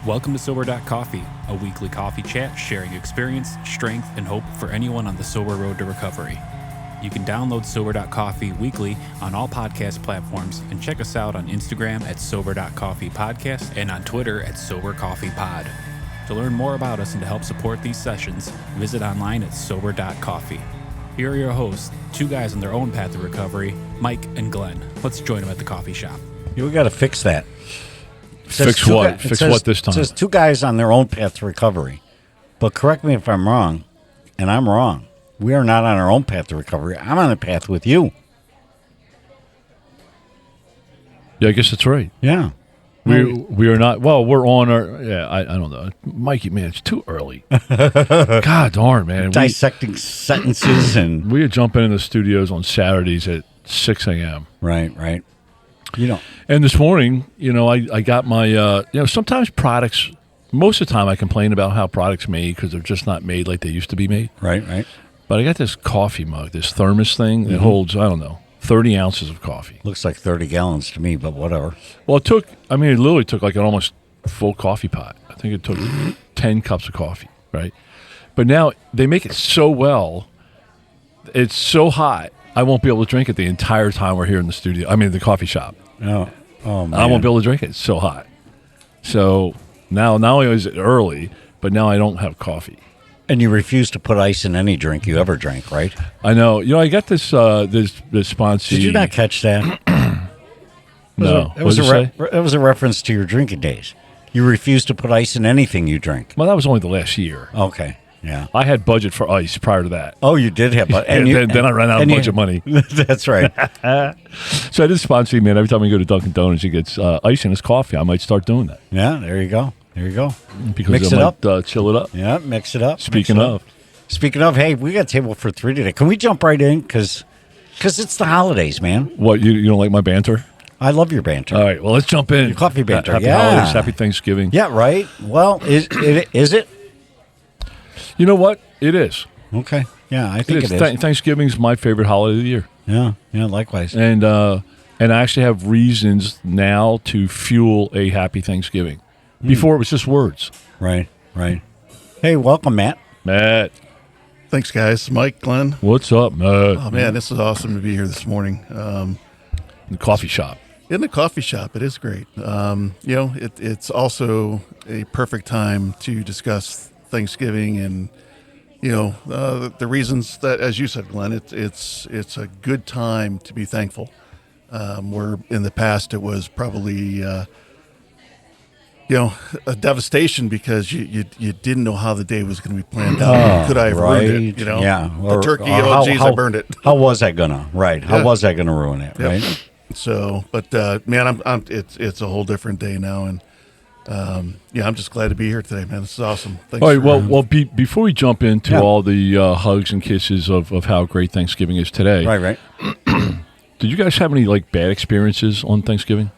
Welcome to Sober.Coffee, a weekly coffee chat sharing experience, strength, and hope for anyone on the sober road to recovery. You can download Sober.Coffee weekly on all podcast platforms and check us out on Instagram at Sober.Coffee Podcast and on Twitter at Sober.Coffee Pod. To learn more about us and to help support these sessions, visit online at Sober.Coffee. Here are your hosts, two guys on their own path to recovery, Mike and Glenn. Let's join them at the coffee shop. We got to fix that. Fix what? Fix what this time? It says two guys on their own path to recovery. But correct me if I'm wrong, and I'm wrong. We are not on our own path to recovery. I'm on a path with you. Yeah, I guess that's right. Yeah. We are not. Well, we're on our. Yeah, I don't know, Mikey. Man, it's too early. God darn, man. Dissecting sentences and we are jumping in the studios on Saturdays at 6 a.m. Right. You know. And this morning, I got my. Sometimes products. Most of the time, I complain about how products made because they're just not made like they used to be made. Right. But I got this coffee mug, this thermos thing that holds, 30 ounces of coffee. Looks like 30 gallons to me, but whatever. Well, it literally took like an almost full coffee pot. I think it took 10 cups of coffee, right? But now they make it so well, it's so hot, I won't be able to drink it the entire time we're here in the studio. I mean, the coffee shop. Oh man. I won't be able to drink it. It's so hot. So now not only is it early, but now I don't have coffee. And you refuse to put ice in any drink you ever drank, right? I know. I got this sponsee. Did you not catch that? No. It was a reference to your drinking days. You refuse to put ice in anything you drink. Well, that was only the last year. Okay. Yeah. I had budget for ice prior to that. Oh, you did have budget. Then I ran out of budget money. That's right. So I did sponsee, man. Every time we go to Dunkin' Donuts, he gets ice in his coffee. I might start doing that. Yeah, there you go. Because mix it up. Chill it up. Yeah, mix it up. Speaking of, hey, we got a table for three today. Can we jump right in? Because it's the holidays, man. What, you don't like my banter? I love your banter. All right, well, let's jump in. Your coffee banter, Happy holidays, happy Thanksgiving. Yeah, right. Well, is it? You know what? It is. Okay. Yeah, I think it is. Thanksgiving's my favorite holiday of the year. Yeah, likewise. And I actually have reasons now to fuel a happy Thanksgiving. Before it was just words. Right. Hey, welcome, Matt. Thanks, guys. Mike, Glenn. What's up, Matt? Oh, man, this is awesome to be here this morning. The coffee shop. In the coffee shop, it is great. It's also a perfect time to discuss Thanksgiving and, the reasons that, as you said, Glenn, it's a good time to be thankful. Where in the past it was probably... a devastation because you didn't know how the day was going to be planned out. Could I have ruined it? Yeah. The turkey, I burned it. How was I gonna? Right. How was I gonna ruin it? Right. Yep. So, but man, it's a whole different day now, and I'm just glad to be here today, man. This is awesome. Thanks. All right. Well, before we jump into all the hugs and kisses of how great Thanksgiving is today, right. Did you guys have any bad experiences on Thanksgiving?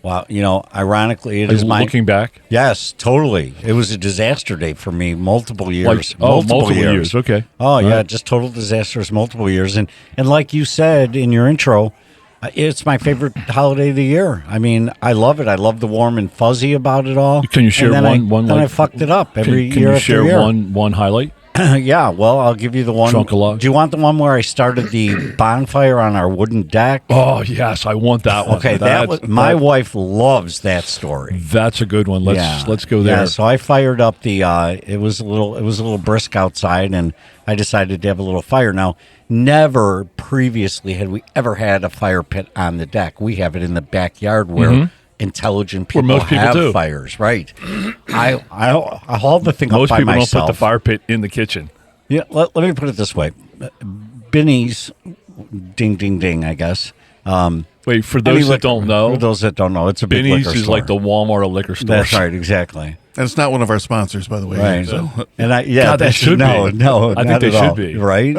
Wow, ironically, it is mine. Looking back? Yes, totally. It was a disaster day for me, multiple years. Multiple years, okay. Oh, yeah, just total disasters, multiple years. And like you said in your intro, it's my favorite holiday of the year. I mean, I love it. I love the warm and fuzzy about it all. Can you share one? Then I fucked it up every year. Can you share one highlight? Yeah, well, I'll give you the one. Drunk a lot. Do you want the one where I started the bonfire on our wooden deck? Oh, yes, I want that one. Okay, my wife loves that story. That's a good one. Let's go there. Yeah, so I fired up the it was a little brisk outside, and I decided to have a little fire. Now, never previously had we ever had a fire pit on the deck. We have it in the backyard where intelligent people most people have do. fires, right? I hauled the thing most up by myself. Most people don't put the fire pit in the kitchen. Yeah, let me put it this way. Binny's, ding, ding, ding, I guess. Wait, for those that don't know. For those that don't know, it's a big Binny's liquor store. is like the Walmart of liquor stores. That's right, exactly. And it's not one of our sponsors, by the way. Right. So. And God, that should be. No, I think they should be. Right?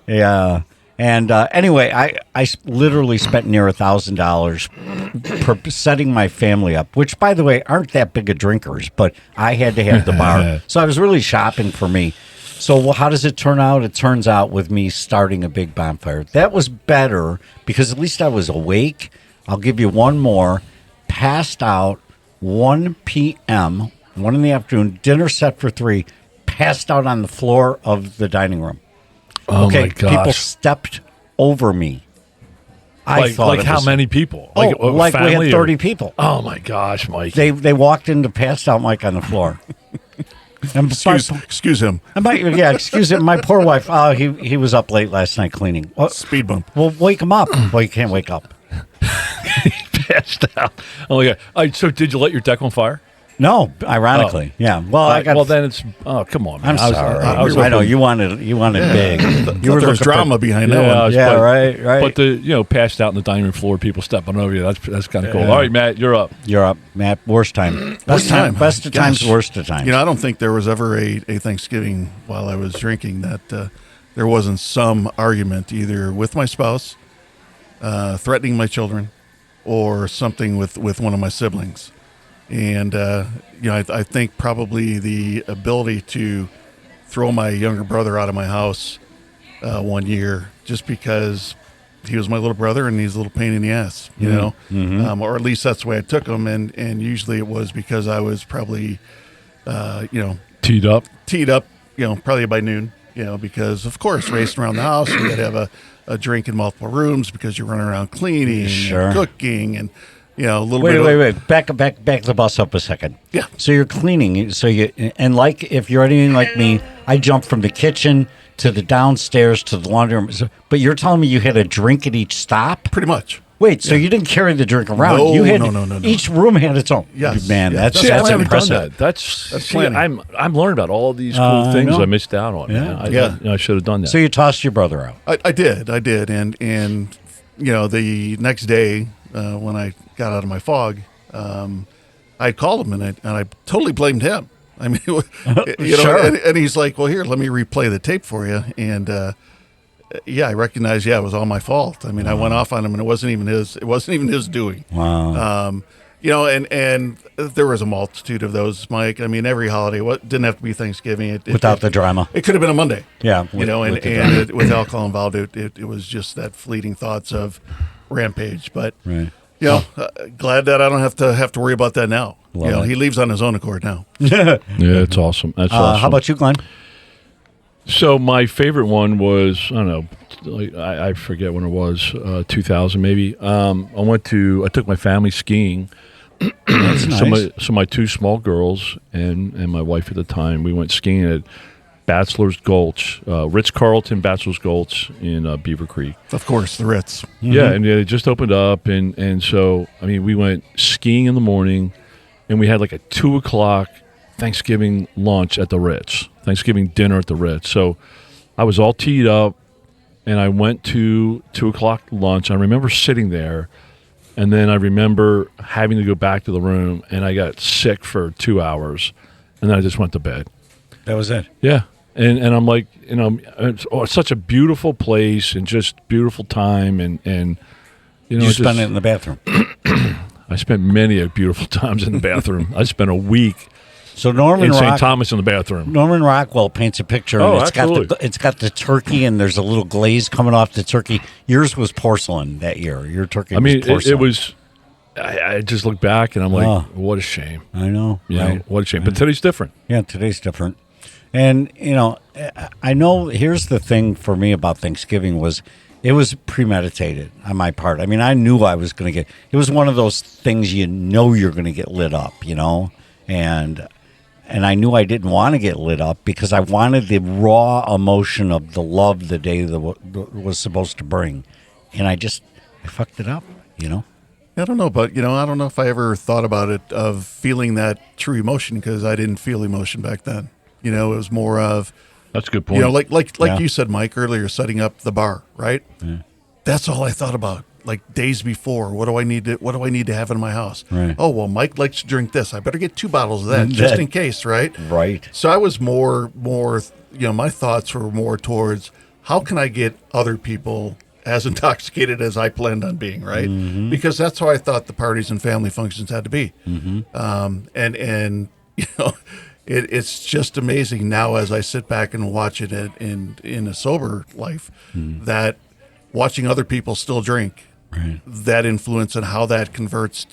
Yeah. And anyway, I literally spent near $1,000 setting my family up, which, by the way, aren't that big of drinkers, but I had to have the bar. So I was really shopping for me. So how does it turn out? It turns out with me starting a big bonfire. That was better because at least I was awake. I'll give you one more. Passed out 1 p.m. 1 in the afternoon, dinner set for 3, passed out on the floor of the dining room. Oh Okay, my gosh. people stepped over me. I thought like it how was- many people? Oh, a like we family had or- 30 people. Oh my gosh, Mike. They walked into passed out Mike on the floor. And Excuse him. excuse me. My poor wife. Oh, he was up late last night cleaning. Well, Speed bump. well, wake him up. Well, you can't wake up. Passed out. Oh my god. All right, so did you let your deck on fire? No, ironically, yeah. Well, I got. well, then it's. Oh, come on, man. I'm sorry. I know you wanted big. You were there's drama behind that one. Yeah, right. But the passed out in the dining room floor, people stepping over you. That's kind of cool. Yeah. All right, Matt, you're up. You're up, Matt. Worst time. Worst time. Best of Gosh. times. Worst of times. You know, I don't think there was ever a Thanksgiving while I was drinking that there wasn't some argument either with my spouse, threatening my children, or something with one of my siblings. And, I think probably the ability to throw my younger brother out of my house one year just because he was my little brother and he's a little pain in the ass, you know, or at least that's the way I took him. And usually it was because I was probably, Teed up. probably by noon, because of course racing around the house, you got to have a drink in multiple rooms because you're running around cleaning Sure. and cooking and, a little Wait, bit wait. Back the bus up a second. Yeah. So you're cleaning. And like if you're anything like me, I jumped from the kitchen to the downstairs to the laundry room. But you're telling me you had a drink at each stop? pretty much. Wait, so you didn't carry the drink around? No, You had no. Each room had its own. Yes, Man, yeah. that's See, I haven't impressive. done that. That's planning. I'm learning about all these cool I things know. I missed out on. Man. Yeah. I should have done that. So you tossed your brother out. I did, and the next day when I got out of my fog, I called him and I totally blamed him. I mean, Sure. and he's like, "Well, here, let me replay the tape for you." And I recognized, it was all my fault. I mean, I went off on him, and it wasn't even his doing. Wow. And there was a multitude of those, Mike. I mean, every holiday didn't have to be Thanksgiving. Without the drama. It could have been a Monday. Yeah. With alcohol involved, it was just that fleeting thoughts of rampage. But Right. glad that I don't have to worry about that now. Love it. He leaves on his own accord now. yeah, it's awesome. That's awesome. How about you, Glenn? So my favorite one was, I don't know, I forget when it was, 2000 maybe. I took my family skiing. That's nice. So my two small girls and my wife at the time, we went skiing at Bachelor's Gulch, Ritz-Carlton Bachelor's Gulch in Beaver Creek. Of course, the Ritz. Yeah, and it just opened up, and so we went skiing in the morning, and we had like a 2:00 Thanksgiving lunch at the Ritz, Thanksgiving dinner at the Ritz. So I was all teed up, and I went to 2:00 lunch. I remember sitting there, and then I remember having to go back to the room, and I got sick for 2 hours, and then I just went to bed. That was it. Yeah. And I'm like, it's such a beautiful place and just beautiful time. And You spent it in the bathroom. I spent many beautiful times in the bathroom. I spent a week So in Norman St. Thomas in the bathroom. Norman Rockwell paints a picture, Oh, and absolutely. it's got the turkey, and there's a little glaze coming off the turkey. Yours was porcelain that year. Your turkey was porcelain. it was, I just look back and I'm like, Oh. what a shame. I know. You know, right? what a shame. But today's different. Yeah, today's different. And, I know here's the thing for me about Thanksgiving was it was premeditated on my part. I mean, I knew I was going to it was one of those things you're going to get lit up, and I knew I didn't want to get lit up because I wanted the raw emotion of the love the day was supposed to bring. And I fucked it up, I don't know, but I don't know if I ever thought about it of feeling that true emotion because I didn't feel emotion back then. It was more of That's a good point. like Yeah. you said, Mike, earlier, setting up the bar, right? Yeah. That's all I thought about. Like days before, what do I need to have in my house? Right. Oh well, Mike likes to drink this. I better get 2 bottles of that just in case, right? Right. So I was more, my thoughts were more towards how can I get other people as intoxicated as I planned on being, right? Mm-hmm. Because that's how I thought the parties and family functions had to be. Mm-hmm. And it's just amazing now as I sit back and watch it in a sober life that watching other people still drink, Right. that influence and how that converts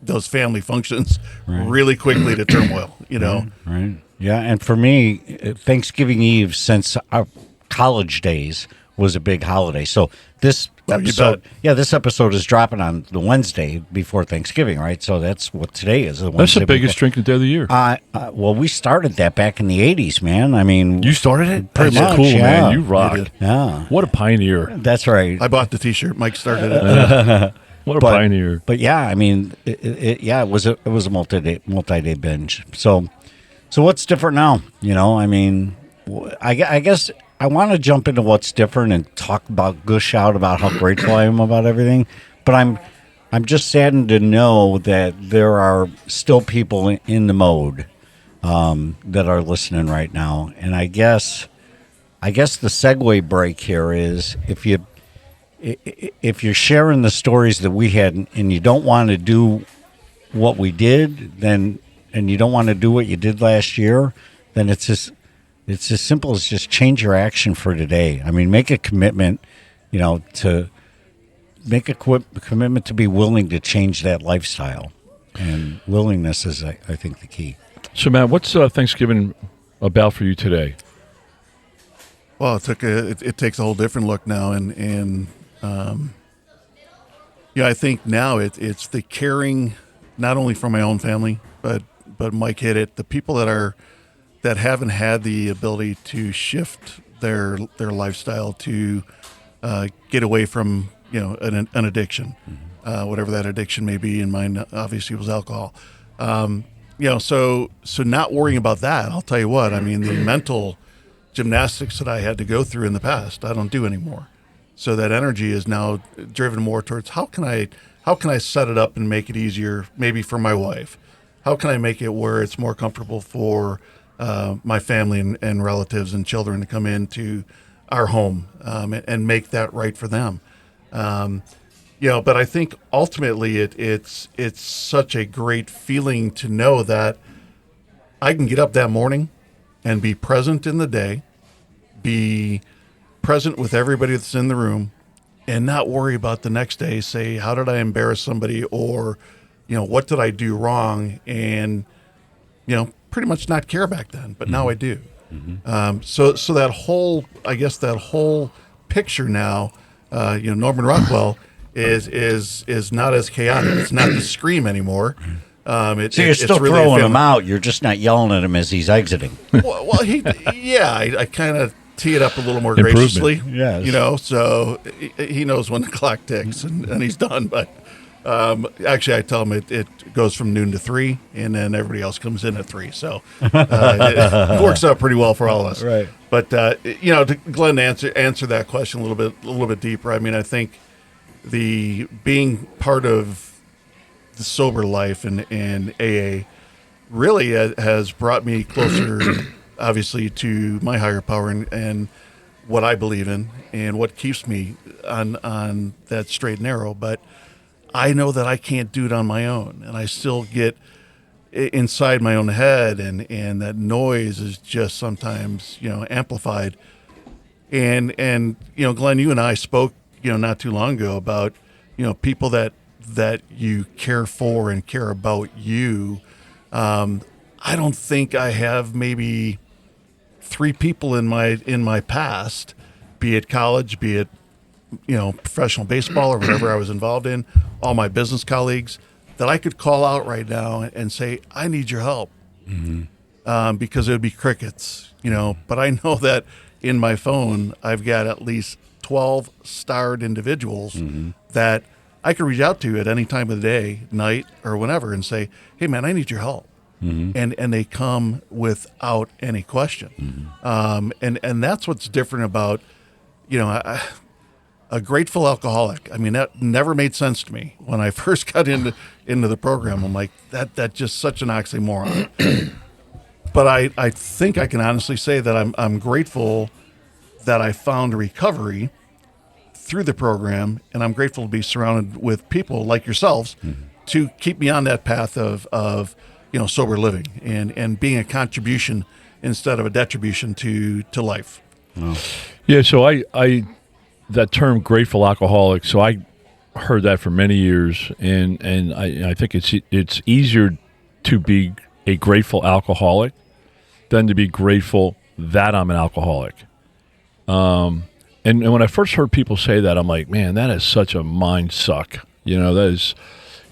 those family functions really quickly to turmoil, you know? Right. Yeah. And for me, Thanksgiving Eve, since our college days, was a big holiday. So this episode, this episode is dropping on the Wednesday before Thanksgiving, right? So that's what today is. That's the biggest drinking day of the year. Well, we started that back in the 80s, man. I mean, You started it? Pretty That's much, cool, yeah. man. You rock. yeah, What a pioneer. that's right. I bought the T-shirt. Mike started it. What a pioneer. But yeah, I mean, it was a multi-day binge. So what's different now? You know, I mean, I guess I want to jump into what's different and gush out about how grateful I am about everything. But I'm just saddened to know that there are still people in the mode that are listening right now. And I guess the segue break here is if you're sharing the stories that we had and you don't want to do what we did, and you don't want to do what you did last year, then it's as simple as just change your action for today. I mean, make a commitment, to make a commitment to be willing to change that lifestyle. And willingness is, I think, the key. So, Matt, what's Thanksgiving about for you today? Well, it takes a whole different look now, and I think now it's the caring, not only for my own family, but Mike hit it, the people that haven't had the ability to shift their lifestyle to get away from an addiction, whatever that addiction may be. And mine obviously was alcohol. So not worrying about that. I'll tell you what. I mean, the mental gymnastics that I had to go through in the past, I don't do anymore. So that energy is now driven more towards how can I set it up and make it easier, maybe for my wife. How can I make it where it's more comfortable for my family and relatives and children to come into our home and make that right for them. But I think ultimately it's such a great feeling to know that I can get up that morning and be present in the day, be present with everybody that's in the room, and not worry about the next day, say, how did I embarrass somebody, or, what did I do wrong? And, pretty much not care back then, but now I do. Mm-hmm. So that whole picture now, Norman Rockwell is not as chaotic. It's not the scream anymore. So you're still really throwing him out. You're just not yelling at him as he's exiting. I kind of tee it up a little more graciously. Yes. So he knows when the clock ticks and he's done. But actually, I tell him it goes from noon to 3, and then everybody else comes in at 3. So it works out pretty well for all of us. Right. But to Glenn, answer that question a little bit deeper. I mean, I think the being part of the sober life and AA really has brought me closer, obviously, to my higher power and what I believe in and what keeps me on that straight and narrow. But I know that I can't do it on my own, and I still get inside my own head, and that noise is just sometimes amplified. And Glenn, you and I spoke not too long ago about people that you care for and care about you. I don't think I have maybe 3 people in my past, be it college, be it professional baseball or whatever I was involved in, all my business colleagues, that I could call out right now and say, I need your help. Mm-hmm. Because it would be crickets, but I know that in my phone, I've got at least 12 starred individuals mm-hmm. that I could reach out to at any time of the day, night, or whenever, and say, hey man, I need your help. Mm-hmm. And they come without any question. Mm-hmm. And that's what's different about, a grateful alcoholic. I mean, that never made sense to me when I first got into the program. I'm like, that's just such an oxymoron. But I think I can honestly say that I'm grateful that I found recovery through the program, and I'm grateful to be surrounded with people like yourselves mm-hmm. to keep me on that path of sober living and being a contribution instead of a detribution to life. Oh. Yeah, so I that term grateful alcoholic, so I heard that for many years, and I think it's easier to be a grateful alcoholic than to be grateful that I'm an alcoholic. And when I first heard people say that, I'm like, man, that is such a mind suck. That is,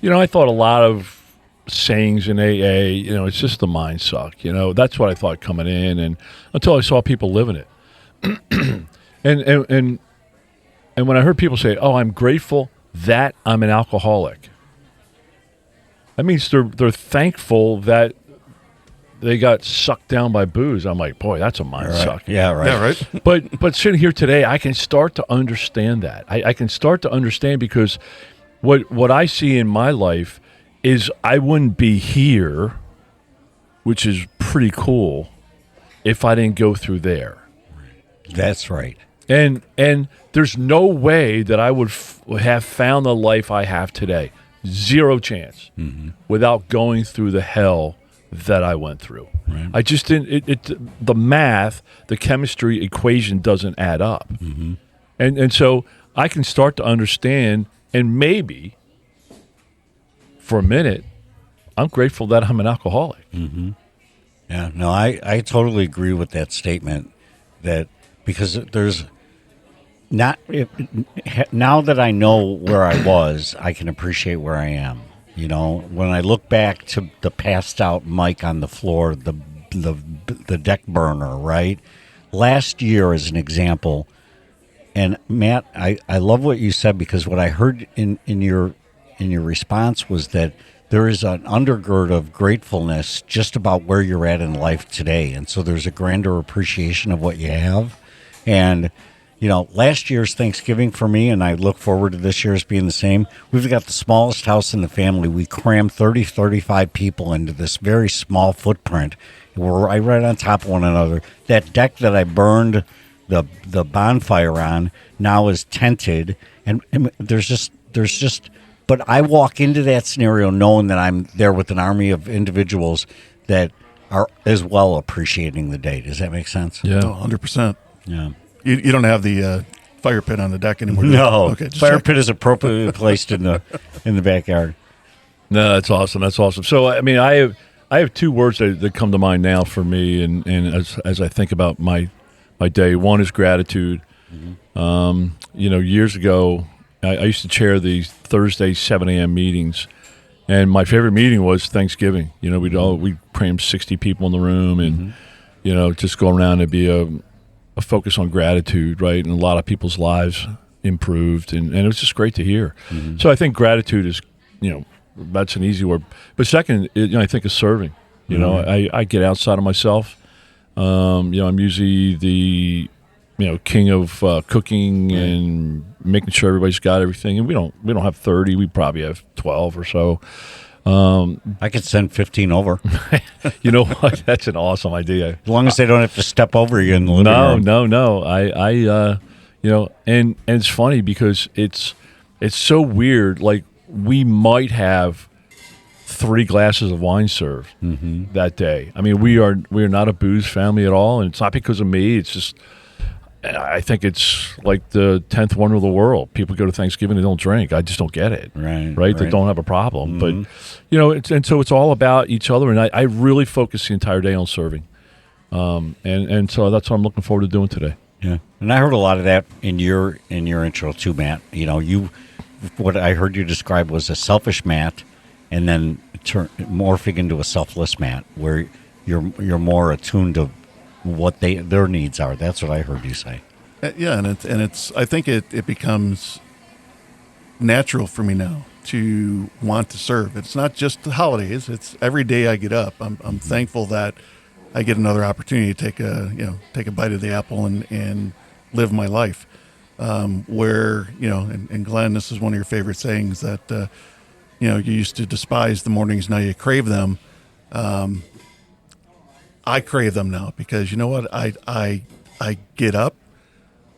I thought a lot of sayings in AA, it's just the mind suck. That's what I thought coming in, and until I saw people living it. and when I heard people say, "Oh, I'm grateful that I'm an alcoholic," that means they're thankful that they got sucked down by booze. I'm like, boy, that's a mind suck. Yeah, right. Yeah, right. But sitting here today, I can start to understand that. I can start to understand because what I see in my life is I wouldn't be here, which is pretty cool, if I didn't go through there. That's right. And there's no way that I would have found the life I have today. Zero chance without going through the hell that I went through. Right. I just didn't. The math, the chemistry equation doesn't add up, and so I can start to understand, and maybe for a minute, I'm grateful that I'm an alcoholic. Yeah, no, I totally agree with that statement. That because there's not now that I know where I was, I can appreciate where I am. When I look back to the passed out Mike on the floor, the deck burner, right? Last year, as an example, and Matt, I love what you said, because what I heard in your response was that there is an undergird of gratefulness just about where you're at in life today, and so there's a grander appreciation of what you have. And last year's Thanksgiving for me, and I look forward to this year's being the same. We've got the smallest house in the family. We crammed 35 people into this very small footprint. We're right on top of one another. That deck that I burned the bonfire on now is tented, and there's just. But I walk into that scenario knowing that I'm there with an army of individuals that are as well appreciating the day. Does that make sense? Yeah, 100%. Yeah. You don't have the fire pit on the deck anymore. No. Okay. Fire pit is appropriately placed in the backyard. No, that's awesome. That's awesome. So, I mean, I have two words that come to mind now for me, and as I think about my day. One is gratitude. Years ago, I used to chair these Thursday 7 a.m. meetings, and my favorite meeting was Thanksgiving. We'd cram 60 people in the room, and just go around and be a focus on gratitude, right? And a lot of people's lives improved, and it was just great to hear. So I think gratitude is, that's an easy word. But second, I think of serving. I get outside of myself. I'm usually the king of cooking and making sure everybody's got everything. And we don't have 30. We probably have 12 or so. I could send 15 over. You know what? That's an awesome idea. As long as they don't have to step over you in the living room. No. And it's funny because it's so weird. Like, we might have 3 glasses of wine served that day. I mean, we are not a booze family at all, and it's not because of me. It's just, I think it's like the 10th wonder of the world. People go to Thanksgiving, they don't drink. I just don't get it. Right? They don't have a problem. But, so it's all about each other, and I really focus the entire day on serving. And so that's what I'm looking forward to doing today. Yeah. And I heard a lot of that in your intro too, Matt. What I heard you describe was a selfish Matt, and then morphing into a selfless Matt, where you're more attuned to what their needs are. That's what I heard you say. Yeah, and it's. I think it becomes natural for me now to want to serve. It's not just the holidays. It's every day I get up. I'm thankful that I get another opportunity to take a bite of the apple and live my life. Where and Glenn, this is one of your favorite sayings that you used to despise the mornings, now you crave them. I crave them now because you know what? I get up.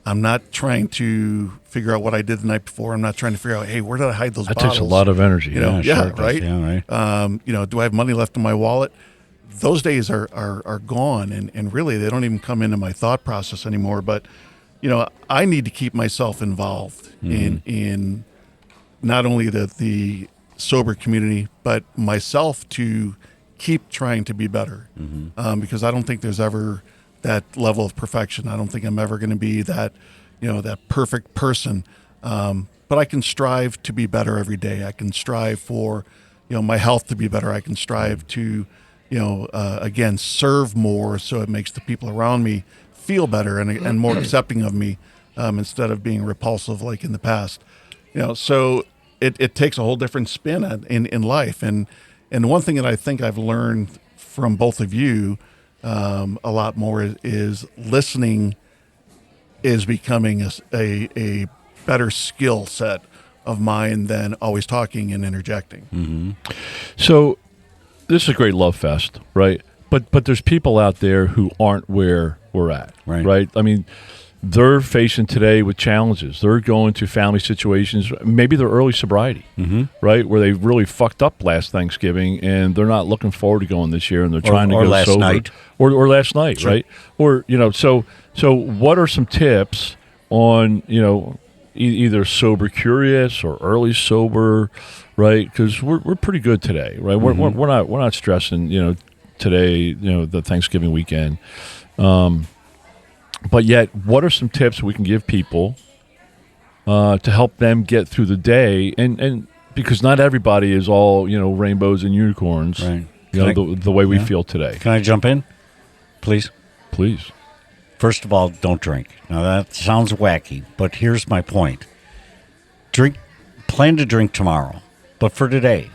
I'm not trying to figure out what I did the night before. I'm not trying to figure out, hey, where did I hide those bottles? That takes a lot of energy. Sure right? Yeah, right. Do I have money left in my wallet? Those days are gone, and really they don't even come into my thought process anymore. But I need to keep myself involved in not only the sober community, but myself to keep trying to be better. Because I don't think there's ever that level of perfection. I don't think I'm ever going to be that, that perfect person. But I can strive to be better every day. I can strive for, my health to be better. I can strive to, again, serve more so it makes the people around me feel better and more accepting of me instead of being repulsive like in the past. So it takes a whole different spin in life. And one thing that I think I've learned from both of you a lot more is listening is becoming a better skill set of mine than always talking and interjecting. So this is a great love fest, right? But there's people out there who aren't where we're at, right? I mean, they're facing today with challenges. They're going to family situations, maybe their early sobriety, right, where they really fucked up last Thanksgiving and they're not looking forward to going this year, and they're trying to go last sober. night. Or last night, right? Or so what are some tips on either sober curious or early sober, right? Because we're pretty good today, right? We're not stressing today, the Thanksgiving weekend. But yet, what are some tips we can give people to help them get through the day? And because not everybody is all, rainbows and unicorns, right? The way we feel today. Can I jump in, please? Please. First of all, don't drink. Now, that sounds wacky, but here's my point. Plan to drink tomorrow, but for today,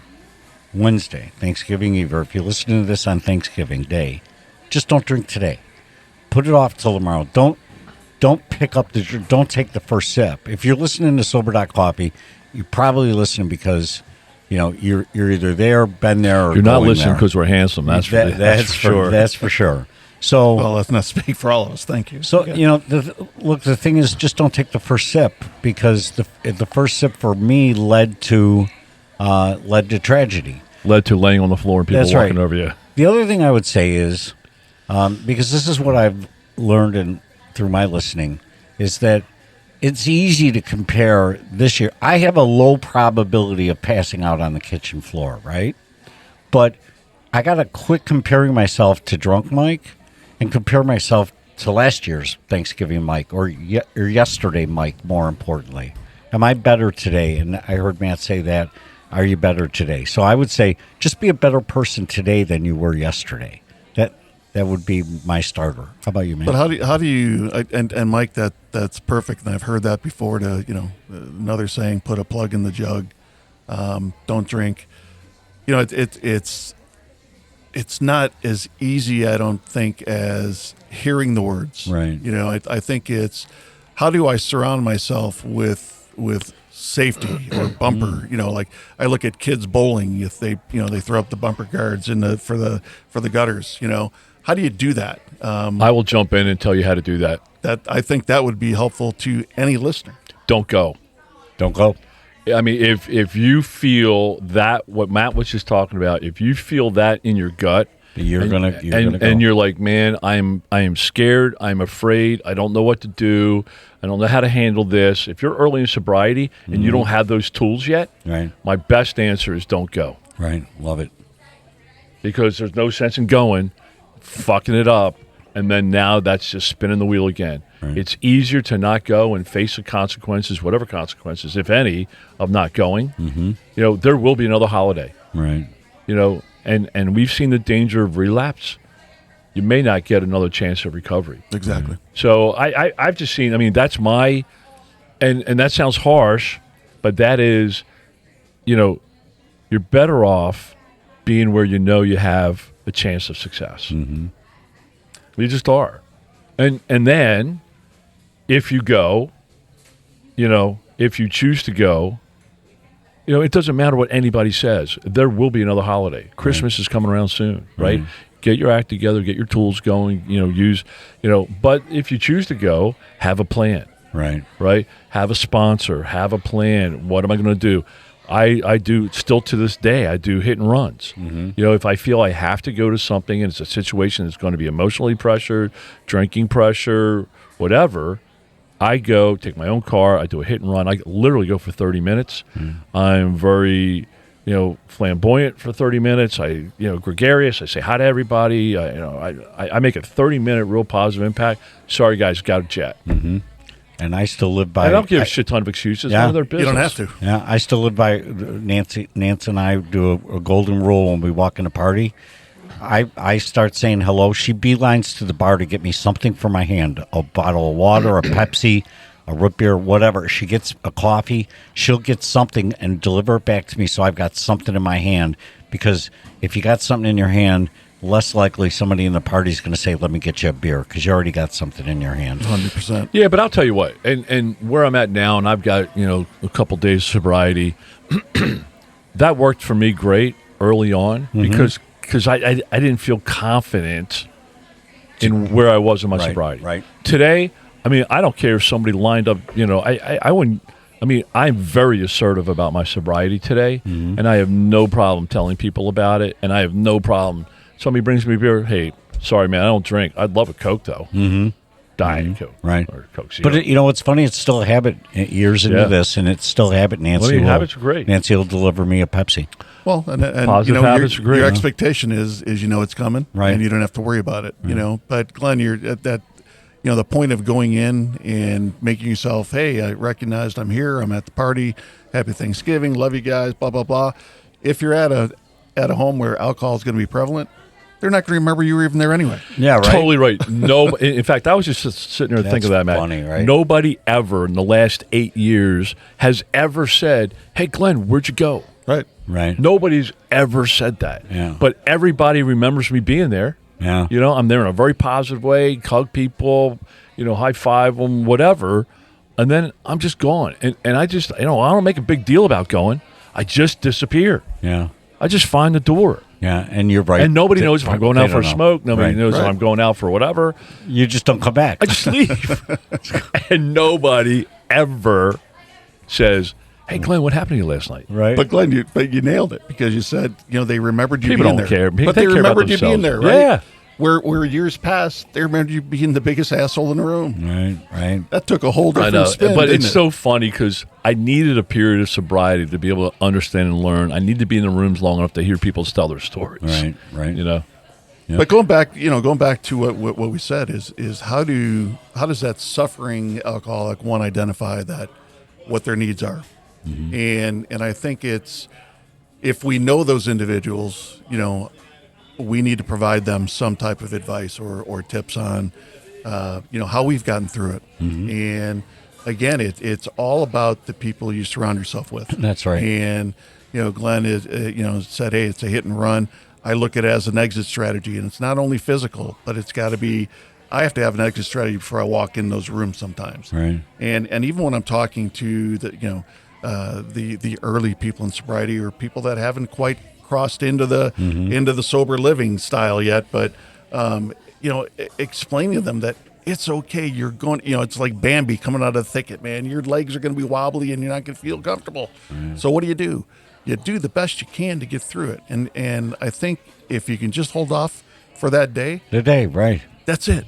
Wednesday, Thanksgiving Eve, or if you're listening to this on Thanksgiving Day, just don't drink today. Put it off till tomorrow. Don't pick up don't take the first sip. If you're listening to Sober.Coffee, you're probably listening because you're either there, been there, or you're not going listening there. because we're handsome. That's for sure. That's for sure. So, well, let's not speak for all of us. Thank you. So, the thing is, just don't take the first sip, because the first sip for me led to tragedy. Led to laying on the floor and people walking over you. The other thing I would say is, because this is what I've learned through my listening, is that it's easy to compare this year. I have a low probability of passing out on the kitchen floor, right? But I got to quit comparing myself to drunk Mike and compare myself to last year's Thanksgiving Mike or yesterday Mike, more importantly. Am I better today? And I heard Matt say that. Are you better today? So I would say just be a better person today than you were yesterday. That would be my starter. How about you, Matt? But how do you and Mike, that's perfect. And I've heard that before. Another saying, put a plug in the jug. Don't drink. It's not as easy, I don't think, as hearing the words. Right. I think it's how do I surround myself with safety or bumper. Like I look at kids bowling. If they throw up the bumper guards for the gutters. How do you do that? I will jump in and tell you how to do that. I think that would be helpful to any listener. Don't go. Don't go. I mean, if you feel that, what Matt was just talking about, if you feel that in your gut, you're gonna go. And you're like, man, I am scared, I'm afraid, I don't know what to do, I don't know how to handle this. If you're early in sobriety and you don't have those tools yet, right, my best answer is don't go. Right, love it. Because there's no sense in going, fucking it up, and then now that's just spinning the wheel again. Right. It's easier to not go and face the consequences, whatever consequences, if any, of not going. Mm-hmm. There will be another holiday. Right. And we've seen the danger of relapse. You may not get another chance of recovery. Exactly. So I've just seen, I mean, that's my, and that sounds harsh, but that is, you're better off being where you have a chance of success. Mm-hmm. You just are. And then if you go, if you choose to go, it doesn't matter what anybody says. There will be another holiday. Christmas is coming around soon, right? Get your act together, get your tools going, use, but if you choose to go, have a plan. Right? Have a sponsor, have a plan. What am I going to do? I do, still to this day, I do hit and runs. Mm-hmm. If I feel I have to go to something and it's a situation that's going to be emotionally pressured, drinking pressure, whatever, I go take my own car. I do a hit and run. I literally go for 30 minutes. I'm very, flamboyant for 30 minutes. Gregarious. I say hi to everybody. I make a 30-minute real positive impact. Sorry, guys, got a jet. Mm-hmm. And I still live by. I don't give a shit ton of excuses. None of their business. You don't have to. Yeah, I still live by Nancy and I do a golden rule when we walk in a party. I start saying hello. She beelines to the bar to get me something for my hand, a bottle of water, a Pepsi, a root beer, whatever. She gets a coffee. She'll get something and deliver it back to me so I've got something in my hand. Because if you got something in your hand, less likely somebody in the party is going to say, let me get you a beer, because you already got something in your hand. 100%. Yeah, but I'll tell you what, and where I'm at now, and I've got, a couple days of sobriety, that worked for me great early on because I didn't feel confident in where I was in my sobriety. Right. Today, I don't care if somebody lined up, I wouldn't. I'm very assertive about my sobriety today, and I have no problem telling people about it, and I have no problem. Somebody brings me a beer. Hey, sorry, man, I don't drink. I'd love a Coke, though. Diet Coke. Right. Or Coke Zero. But, it's funny. It's still a habit years into this, and it's still a habit. Nancy habits are great. Nancy will deliver me a Pepsi. Well, and Positive habits are great. Your expectation is it's coming, right? And you don't have to worry about it, But Glenn, you're at that, the point of going in and making yourself, hey, I recognized I'm here. I'm at the party. Happy Thanksgiving. Love you guys. Blah blah blah. If you're at a home where alcohol is going to be prevalent, they're not going to remember you were even there anyway. Yeah, right. Totally right. No, in fact, I was just sitting there thinking of that, Matt. Funny, right? Nobody ever in the last 8 years has ever said, "Hey, Glenn, where'd you go?" Right. Nobody's ever said that. Yeah. But everybody remembers me being there. Yeah. I'm there in a very positive way, hug people, high five them, whatever. And then I'm just gone. And I just, I don't make a big deal about going. I just disappear. Yeah. I just find the door. Yeah, and you're right. And nobody knows if I'm going out for a smoke. Nobody knows if Right. I'm going out for whatever. You just don't come back. I just leave. And nobody ever says, hey, Glenn, what happened to you last night? Right. But Glenn, you nailed it, because you said, they remembered you People being don't there. care. But They they care about remembered you being there, themselves. right? Yeah. Where years past, they remembered you being the biggest asshole in the room. Right. That took a whole I different know, spin, but didn't it's it? so funny because I needed a period of sobriety to be able to understand and learn. I need to be in the rooms long enough to hear people tell their stories. Right. Yep. But going back to what we said is how does that suffering alcoholic one identify that what their needs are, and I think it's, if we know those individuals, we need to provide them some type of advice or tips on, how we've gotten through it. And again, it's all about the people you surround yourself with. That's right. And, Glenn is, said, hey, it's a hit and run. I look at it as an exit strategy, and it's not only physical, but it's got to be, I have to have an exit strategy before I walk in those rooms sometimes. Right. And even when I'm talking to the early people in sobriety, or people that haven't quite crossed into the sober living style yet, but explaining to them that it's okay. You're going, it's like Bambi coming out of the thicket, man. Your legs are going to be wobbly and you're not going to feel comfortable. So what do? You do the best you can to get through it. And I think if you can just hold off for that day, Right. that's it.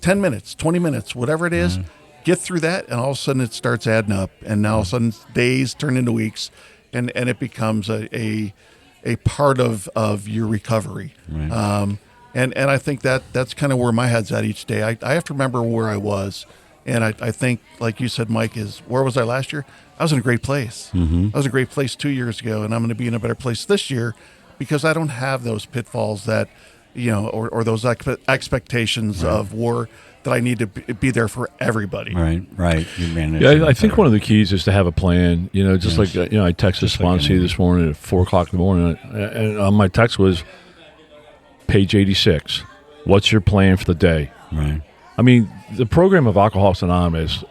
10 minutes, 20 minutes, whatever it is, get through that, and all of a sudden it starts adding up, and now all of a sudden days turn into weeks, and it becomes a part of your recovery. Right. And I think that's kind of where my head's at each day. I have to remember where I was, and I think, like you said, Mike, is where was I last year? I was in a great place. I was in a great place 2 years ago, and I'm going to be in a better place this year because I don't have those pitfalls that, or those expectations of war that I need to be there for everybody. Right. You manage. Yeah, I think one of the keys is to have a plan. Just like I texted Swansea this morning at 4:00 in the morning, and on my text was page 86. What's your plan for the day? Right. The program of Alcoholics Anonymous,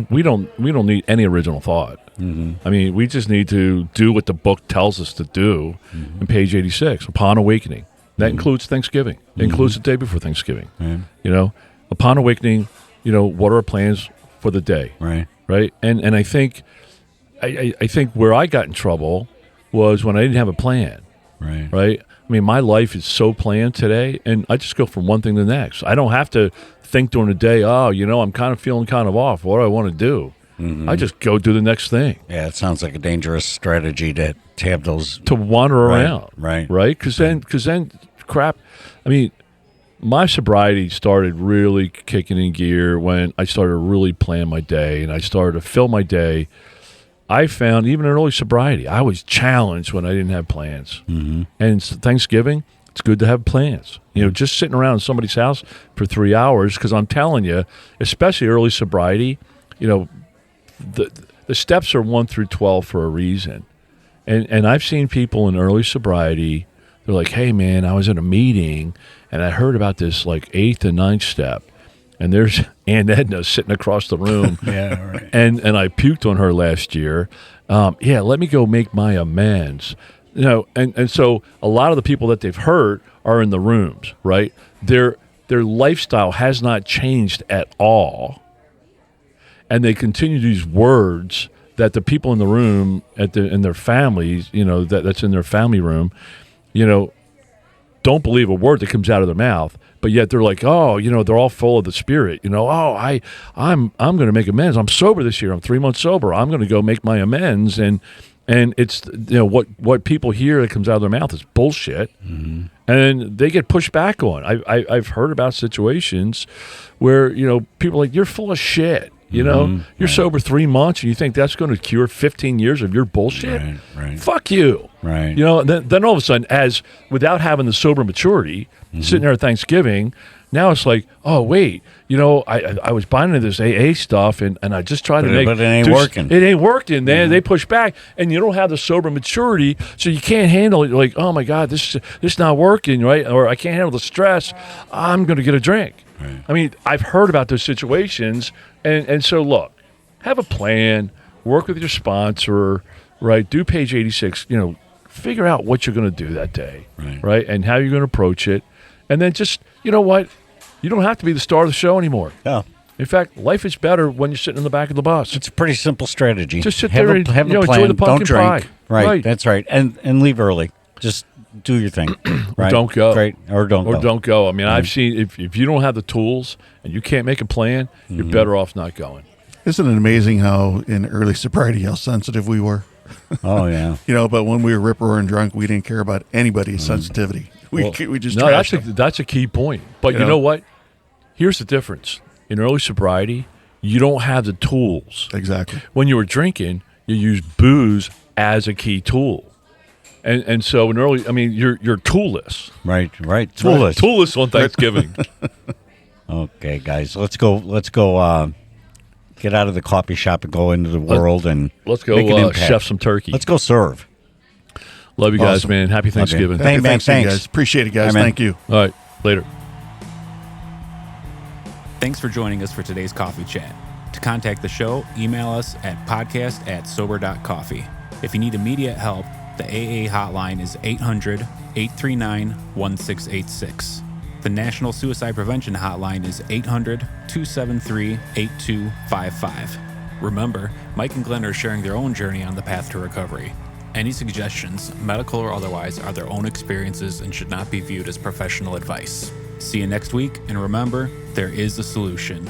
we don't need any original thought. We just need to do what the book tells us to do. In page 86, upon awakening, that includes Thanksgiving. It includes the day before Thanksgiving. Upon awakening, what are our plans for the day? Right. And I think where I got in trouble was when I didn't have a plan. Right. Right? I mean, my life is so planned today, and I just go from one thing to the next. I don't have to think during the day, I'm kind of feeling kind of off. What do I want to do? Mm-hmm. I just go do the next thing. Yeah, it sounds like a dangerous strategy to have those. To wander around. Right. Right? Because then, crap, I mean, my sobriety started really kicking in gear when I started to really plan my day, and I started to fill my day. I found even in early sobriety, I was challenged when I didn't have plans. Mm-hmm. And Thanksgiving, it's good to have plans. Just sitting around in somebody's house for 3 hours, because I'm telling you, especially early sobriety, the steps are 1 through 12 for a reason. And I've seen people in early sobriety, they're like, hey, man, I was at a meeting, and I heard about this, like, 8th and 9th step. And there's Aunt Edna sitting across the room. Yeah, right. And I puked on her last year. Let me go make my amends. And so a lot of the people that they've hurt are in the rooms, right? Their lifestyle has not changed at all. And they continue to use words that the people in the room in their families, that's in their family room, don't believe a word that comes out of their mouth. But yet they're like, they're all full of the spirit. I'm going to make amends. I'm sober this year. I'm 3 months sober. I'm going to go make my amends. And it's what people hear that comes out of their mouth is bullshit. Mm-hmm. And they get pushed back on. I've heard about situations where people are like, you're full of shit. You're sober 3 months, and you think that's going to cure 15 years of your bullshit? Right. Fuck you. Right. Then all of a sudden, without having the sober maturity, sitting there at Thanksgiving, now it's like, oh, wait, I was buying into this AA stuff, and I just tried to make it ain't working. It ain't working. They push back, and you don't have the sober maturity, so you can't handle it. You're like, oh, my God, this not working, right? Or I can't handle the stress. I'm going to get a drink. Right. I mean, I've heard about those situations, and so look, have a plan, work with your sponsor, right? Do page 86, figure out what you're going to do that day, right? And how you're going to approach it, and then just, you know what? You don't have to be the star of the show anymore. No. In fact, life is better when you're sitting in the back of the bus. It's a pretty simple strategy. Just sit there and have a plan. enjoy the pumpkin Don't drink. pie. Right, that's right. And leave early. Just do your thing. Right? Don't go. Right. Or don't go. Don't go. I mean, I've seen if you don't have the tools and you can't make a plan, you're better off not going. Isn't it amazing how in early sobriety how sensitive we were? Oh yeah. But when we were rip-roaring drunk, we didn't care about anybody's sensitivity. We just trashed them. That's a key point. But you know what? Here's the difference. In early sobriety, you don't have the tools. Exactly. When you were drinking, you used booze as a key tool. And so in early, I mean, you're toolless. Right. Toolless. Toolless on Thanksgiving. Okay, guys, let's go. Get out of the coffee shop and go into the world and let's go make an impact. chef some turkey. Let's go serve. Love you guys, Awesome. man. Happy Thanksgiving. Thanks. Guys. Appreciate it, guys. Amen. Thank you. All right, later. Thanks for joining us for today's coffee chat. To contact the show, email us at podcast@Sober.Coffee. If you need immediate help, the AA hotline is 800-839-1686. The National Suicide Prevention Hotline is 800-273-8255. Remember, Mike and Glenn are sharing their own journey on the path to recovery. Any suggestions, medical or otherwise, are their own experiences and should not be viewed as professional advice. See you next week, and remember, there is a solution.